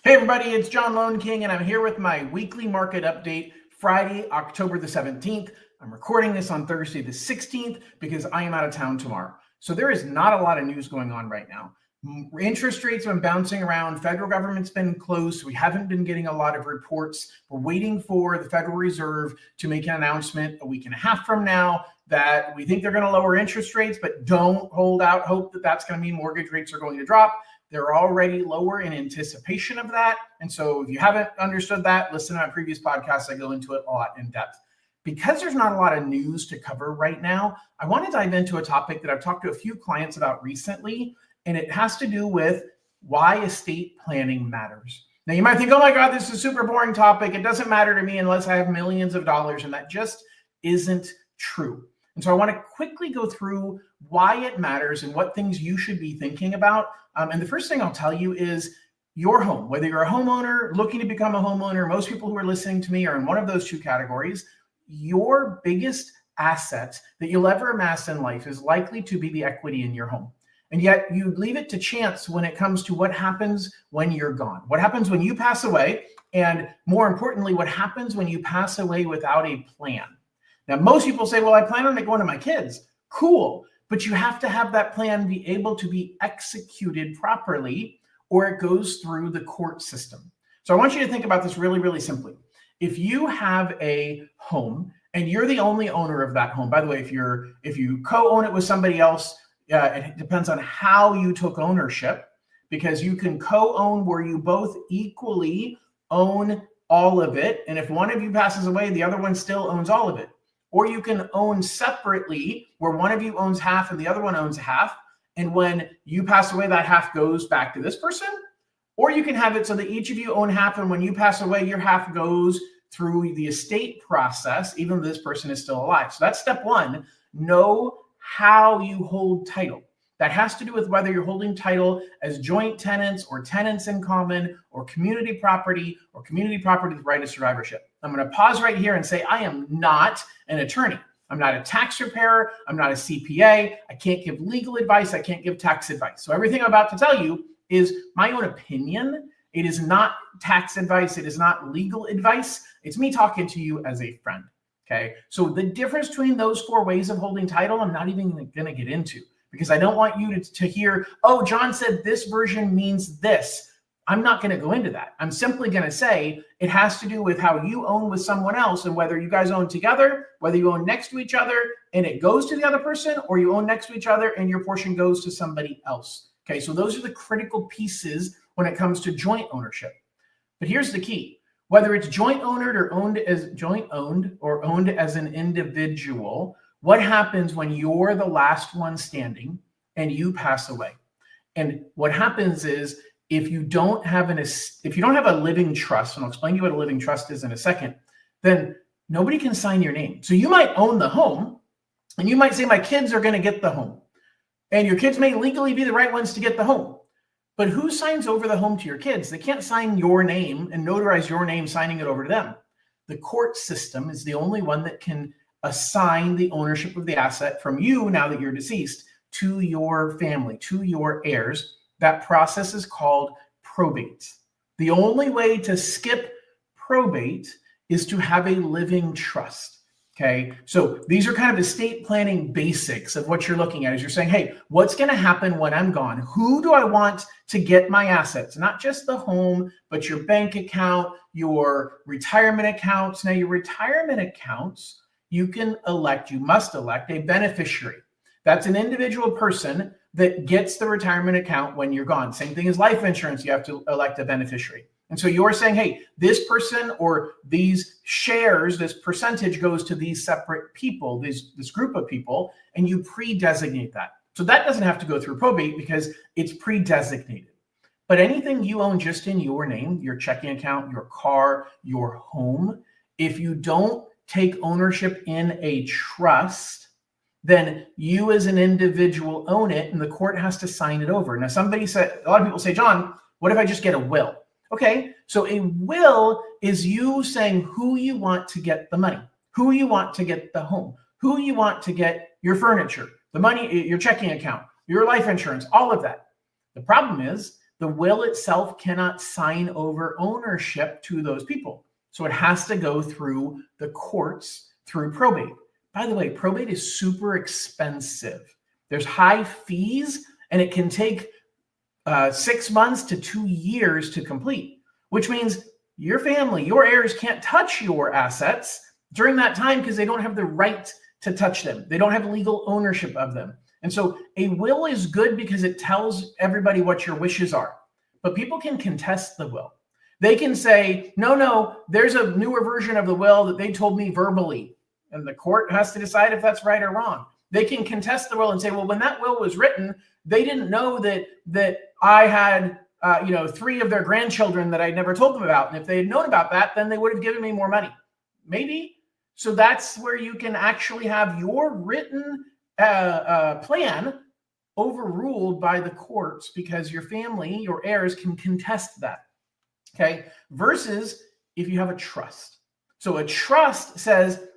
Hey everybody, it's John Lone King, and I'm here with my weekly market update, Friday, October the 17th. I'm recording this on Thursday the 16th because I am out of town tomorrow. So there is not a lot of news going on right now. Interest rates have been bouncing around. Federal government's been closed. So we haven't been getting a lot of reports. We're waiting for the Federal Reserve to make an announcement a week and a half from now that we think they're going to lower interest rates, but don't hold out hope that that's going to mean mortgage rates are going to drop. They're already lower in anticipation of that. And so if you haven't understood that, listen to my previous podcasts. I go into it a lot in depth. Because there's not a lot of news to cover right now, I want to dive into a topic that I've talked to a few clients about recently, and it has to do with why estate planning matters. Now you might think, oh my God, this is a super boring topic. It doesn't matter to me unless I have millions of dollars, and that just isn't true. And so I want to quickly go through why it matters and what things you should be thinking about. And the first thing I'll tell you is your home, whether you're a homeowner looking to become a homeowner, most people who are listening to me are in one of those two categories. Your biggest asset that you'll ever amass in life is likely to be the equity in your home. And yet you leave it to chance when it comes to what happens when you're gone, what happens when you pass away, and more importantly, what happens when you pass away without a plan. Now, most people say, well, I plan on it going to my kids. Cool. But you have to have that plan be able to be executed properly, or it goes through the court system. So I want you to think about this really, really simply. If you have a home and you're the only owner of that home, by the way, if you co-own it with somebody else, it depends on how you took ownership, because you can co-own where you both equally own all of it. And if one of you passes away, the other one still owns all of it. Or you can own separately where one of you owns half and the other one owns half. And when you pass away, that half goes back to this person. Or you can have it so that each of you own half, and when you pass away, your half goes through the estate process, even though this person is still alive. So that's step one. Know how you hold title. That has to do with whether you're holding title as joint tenants or tenants in common or community property with right of survivorship. I'm going to pause right here and say I am not an attorney. I'm not a tax preparer. I'm not a CPA. I can't give legal advice. I can't give tax advice. So everything I'm about to tell you is my own opinion. It is not tax advice. It is not legal advice. It's me talking to you as a friend. Okay. So the difference between those four ways of holding title, I'm not even going to get into, because I don't want you to hear, oh, John said this version means this. I'm not going to go into that. I'm simply going to say it has to do with how you own with someone else, and whether you guys own together, whether you own next to each other and it goes to the other person, or you own next to each other and your portion goes to somebody else. Okay, so those are the critical pieces when it comes to joint ownership. But here's the key. Whether it's joint owned or owned as an individual, what happens when you're the last one standing and you pass away? And what happens is, if you don't have a living trust, and I'll explain to you what a living trust is in a second, then nobody can sign your name. So you might own the home, and you might say, my kids are going to get the home. And your kids may legally be the right ones to get the home. But who signs over the home to your kids? They can't sign your name and notarize your name signing it over to them. The court system is the only one that can assign the ownership of the asset from you, now that you're deceased, to your family, to your heirs. That process is called probate. The only way to skip probate is to have a living trust. Okay, so these are kind of estate planning basics of what you're looking at. As you're saying, hey, what's going to happen when I'm gone? Who do I want to get my assets? Not just the home, but your bank account, your retirement accounts. Now, your retirement accounts, you must elect a beneficiary. That's an individual person that gets the retirement account when you're gone. Same thing as life insurance, you have to elect a beneficiary. And so you're saying, hey, this person or these shares, this percentage goes to these separate people, this group of people, and you pre-designate that. So that doesn't have to go through probate because it's pre-designated. But anything you own just in your name, your checking account, your car, your home, if you don't take ownership in a trust, then you as an individual own it, and the court has to sign it over. Now, a lot of people say, John, what if I just get a will? Okay, so a will is you saying who you want to get the money, who you want to get the home, who you want to get your furniture, the money, your checking account, your life insurance, all of that. The problem is The will itself cannot sign over ownership to those people. So it has to go through the courts, through probate. By the way, probate is super expensive. There's high fees, and it can take 6 months to 2 years to complete, which means your family, your heirs can't touch your assets during that time because they don't have the right to touch them. They don't have legal ownership of them. And so a will is good because it tells everybody what your wishes are. But people can contest the will. They can say, no, there's a newer version of the will that they told me verbally. And the court has to decide if that's right or wrong. They can contest the will and say, well, when that will was written, they didn't know that I had 3 of their grandchildren that I never told them about. And if they had known about that, then they would have given me more money. Maybe. So that's where you can actually have your written plan overruled by the courts because your family, your heirs can contest that. Okay. Versus if you have a trust. So a trust says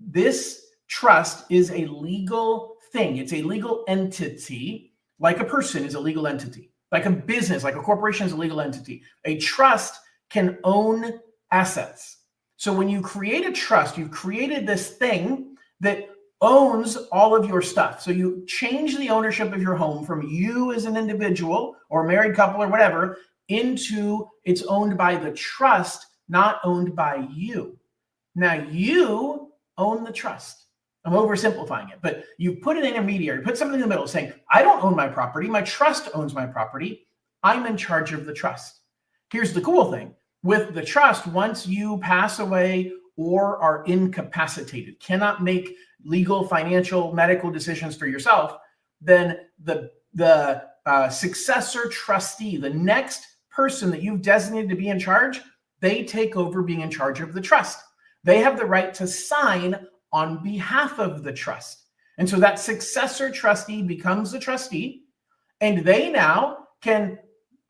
this trust is a legal thing. It's a legal entity, like a person is a legal entity, like a business, like a corporation is a legal entity. A trust can own assets. So when you create a trust, you've created this thing that owns all of your stuff. So you change the ownership of your home from you as an individual or a married couple or whatever into it's owned by the trust, not owned by you. Now you own the trust. I'm oversimplifying it, but you put an intermediary, put something in the middle saying, I don't own my property. My trust owns my property. I'm in charge of the trust. Here's the cool thing. With the trust, once you pass away or are incapacitated, cannot make legal, financial, medical decisions for yourself, then the successor trustee, the next person that you've designated to be in charge, they take over being in charge of the trust. They have the right to sign on behalf of the trust. And so that successor trustee becomes the trustee, and they now can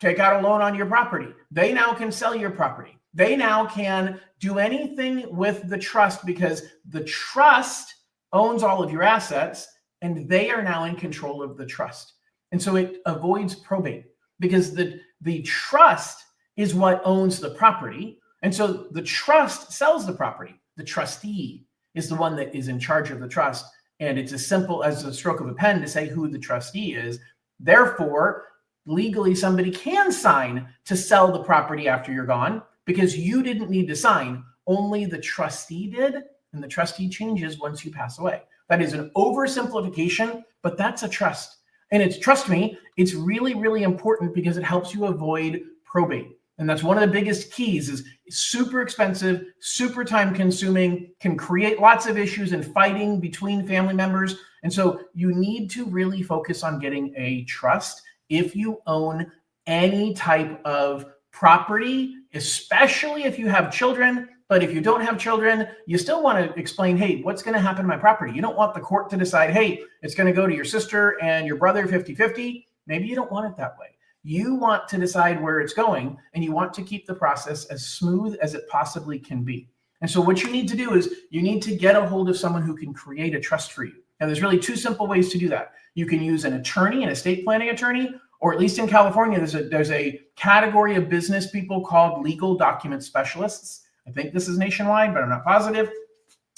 take out a loan on your property. They now can sell your property. They now can do anything with the trust because the trust owns all of your assets and they are now in control of the trust. And so it avoids probate because the trust is what owns the property. And so the trust sells the property. The trustee is the one that is in charge of the trust. And it's as simple as a stroke of a pen to say who the trustee is. Therefore, legally, somebody can sign to sell the property after you're gone because you didn't need to sign. Only the trustee did, and the trustee changes once you pass away. That is an oversimplification, but that's a trust. And it's, trust me, it's really, really important because it helps you avoid probate. And that's one of the biggest keys is super expensive, super time consuming, can create lots of issues and fighting between family members. And so you need to really focus on getting a trust if you own any type of property, especially if you have children. But if you don't have children, you still want to explain, hey, what's going to happen to my property? You don't want the court to decide, hey, it's going to go to your sister and your brother 50-50. Maybe you don't want it that way. You want to decide where it's going, and you want to keep the process as smooth as it possibly can be. And so what you need to do is you need to get a hold of someone who can create a trust for you. And there's really 2 simple ways to do that. You can use an attorney, an estate planning attorney, or at least in California, there's a category of business people called legal document specialists. I think this is nationwide, but I'm not positive.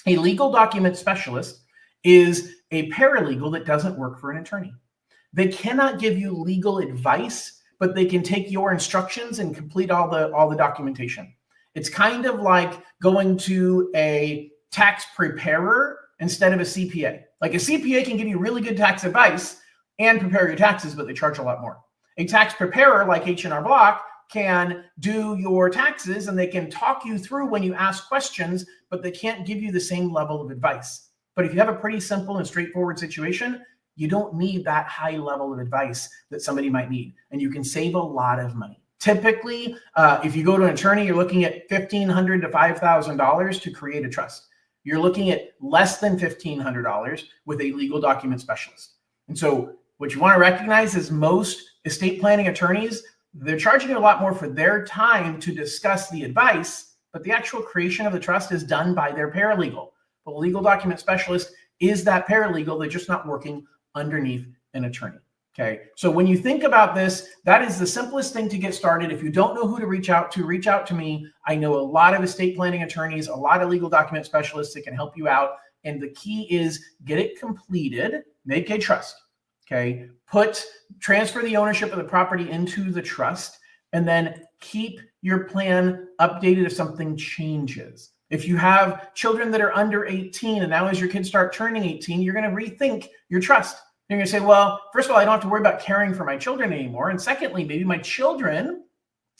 A legal document specialist is a paralegal that doesn't work for an attorney. They cannot give you legal advice, but they can take your instructions and complete all the documentation. It's kind of like going to a tax preparer instead of a CPA. Like a CPA can give you really good tax advice and prepare your taxes, but they charge a lot more. A tax preparer like H&R Block can do your taxes and they can talk you through when you ask questions, but they can't give you the same level of advice. But if you have a pretty simple and straightforward situation, you don't need that high level of advice that somebody might need, and you can save a lot of money. Typically, if you go to an attorney, you're looking at $1,500 to $5,000 to create a trust. You're looking at less than $1,500 with a legal document specialist. And so what you want to recognize is most estate planning attorneys, they're charging a lot more for their time to discuss the advice, but the actual creation of the trust is done by their paralegal. But a legal document specialist is that paralegal, they're just not working underneath an attorney. Okay, so when you think about this, that is the simplest thing to get started. If you don't know who to reach out to me. I know a lot of estate planning attorneys, a lot of legal document specialists that can help you out. And the key is get it completed, make a trust. Okay, transfer the ownership of the property into the trust, and then keep your plan updated if something changes. If you have children that are under 18, and now as your kids start turning 18, you're going to rethink your trust. You're going to say, well, first of all, I don't have to worry about caring for my children anymore. And secondly, maybe my children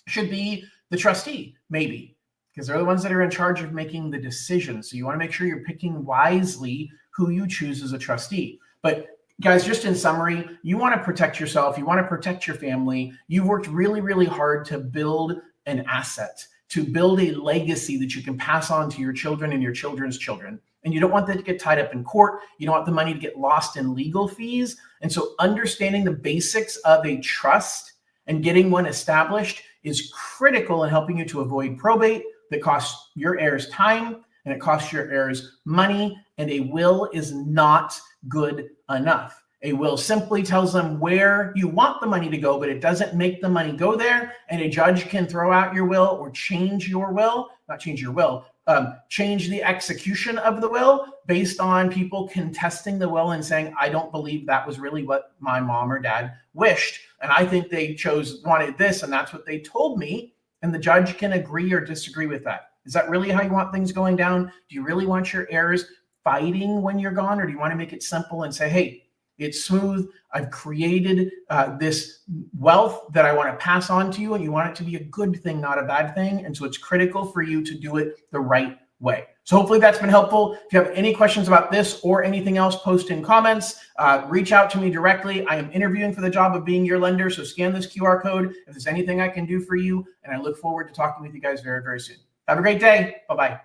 should be the trustee, maybe, because they're the ones that are in charge of making the decisions. So you want to make sure you're picking wisely who you choose as a trustee. But guys, just in summary, you want to protect yourself. You want to protect your family. You've worked really, really hard to build an asset, to build a legacy that you can pass on to your children and your children's children. And you don't want that to get tied up in court. You don't want the money to get lost in legal fees. And so understanding the basics of a trust and getting one established is critical in helping you to avoid probate that costs your heirs time and it costs your heirs money. And a will is not good enough. A will simply tells them where you want the money to go, but it doesn't make the money go there. And a judge can throw out your will or change your will, not change your will, change the execution of the will based on people contesting the will and saying, I don't believe that was really what my mom or dad wished. And I think they wanted this, and that's what they told me. And the judge can agree or disagree with that. Is that really how you want things going down? Do you really want your heirs fighting when you're gone? Or do you want to make it simple and say, hey, it's smooth. I've created this wealth that I want to pass on to you, and you want it to be a good thing, not a bad thing. And so it's critical for you to do it the right way. So hopefully that's been helpful. If you have any questions about this or anything else, post in comments. Reach out to me directly. I am interviewing for the job of being your lender, so scan this QR code if there's anything I can do for you. And I look forward to talking with you guys very, very soon. Have a great day. Bye-bye.